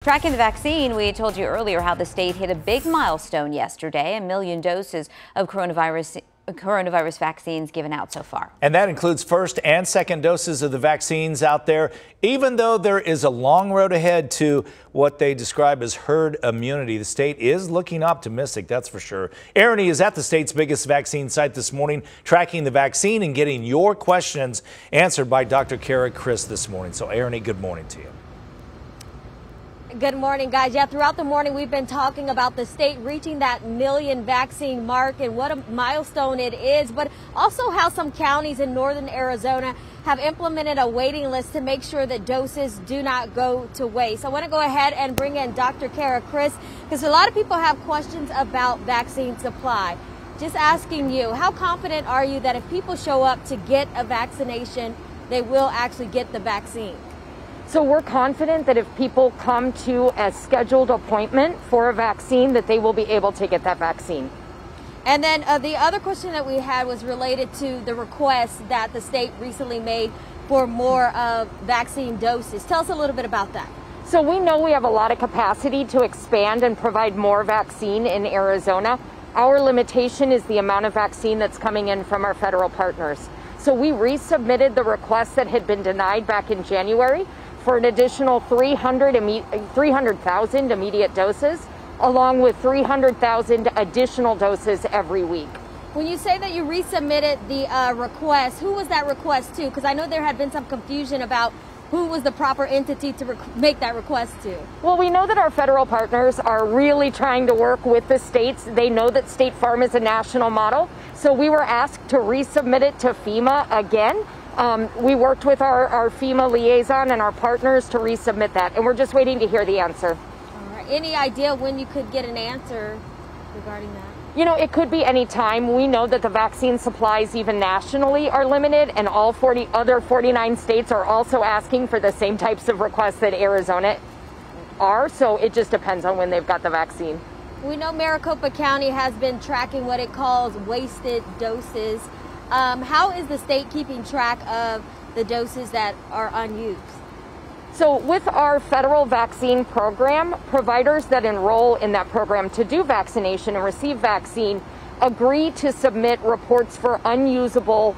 Tracking the vaccine, we told you earlier how the state hit a big milestone yesterday, 1 million doses of coronavirus vaccines given out so far. And that includes first and second doses of the vaccines out there, even though there is a long road ahead to what they describe as herd immunity. The state is looking optimistic, that's for sure. Erin is at the state's biggest vaccine site this morning, tracking the vaccine and getting your questions answered by Dr. Cara Christ this morning. So Erin, good morning to you. Good morning, guys. Yeah, throughout the morning, we've been talking about the state reaching that 1 million vaccine mark and what a milestone it is, but also how some counties in northern Arizona have implemented a waiting list to make sure that doses do not go to waste. I want to go ahead and bring in Dr. Cara Christ because a lot of people have questions about vaccine supply. Just asking you, how confident are you that if people show up to get a vaccination, they will actually get the vaccine? So we're confident that if people come to a scheduled appointment for a vaccine, that they will be able to get that vaccine. And then the other question that we had was related to the request that the state recently made for more vaccine doses. Tell us a little bit about that. So we know we have a lot of capacity to expand and provide more vaccine in Arizona. Our limitation is the amount of vaccine that's coming in from our federal partners. So we resubmitted the request that had been denied back in January for an additional 300,000 immediate doses, along with 300,000 additional doses every week. When you say that you resubmitted the request, who was that request to? Because I know there had been some confusion about who was the proper entity to make that request to. Well, we know that our federal partners are really trying to work with the states. They know that State Farm is a national model, so we were asked to resubmit it to FEMA again. We worked with our FEMA liaison and our partners to resubmit that, and we're just waiting to hear the answer. All right. Any idea when you could get an answer regarding that? You know, it could be any time. We know that the vaccine supplies, even nationally, are limited, and all 49 states are also asking for the same types of requests that Arizona are, so it just depends on when they've got the vaccine. We know Maricopa County has been tracking what it calls wasted doses. How is the state keeping track of the doses that are unused? So with our federal vaccine program, providers that enroll in that program to do vaccination and receive vaccine agree to submit reports for unusable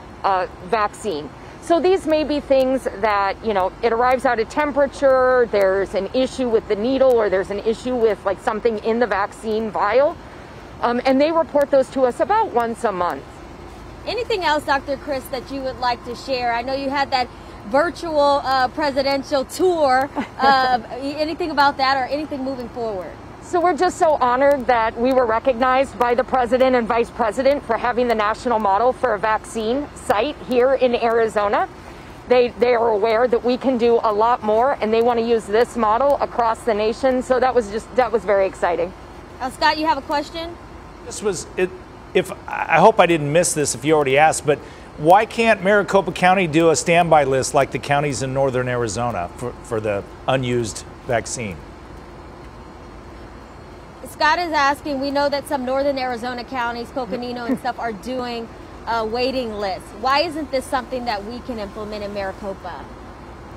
vaccine. So these may be things that, you know, it arrives out of temperature, there's an issue with the needle, or there's an issue with like something in the vaccine vial, and they report those to us about once a month. Anything else, Dr. Christ, that you would like to share? I know you had that virtual presidential tour. Anything about that or anything moving forward? So we're just so honored that we were recognized by the president and vice president for having the national model for a vaccine site here in Arizona. They are aware that we can do a lot more, and they want to use this model across the nation. So that was very exciting. Scott, you have a question? This was it. I hope I didn't miss this if you already asked, but why can't Maricopa County do a standby list like the counties in northern Arizona for the unused vaccine? Scott is asking, we know that some northern Arizona counties, Coconino and stuff, are doing waiting lists. Why isn't this something that we can implement in Maricopa?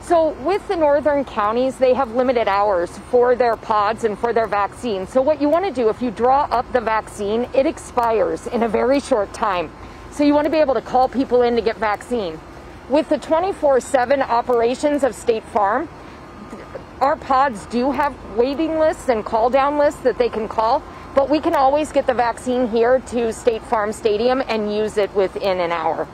So with the northern counties, they have limited hours for their pods and for their vaccine. So what you want to do, if you draw up the vaccine, it expires in a very short time. So you want to be able to call people in to get vaccine. With the 24/7 operations of State Farm, our pods do have waiting lists and call down lists that they can call, but we can always get the vaccine here to State Farm Stadium and use it within an hour.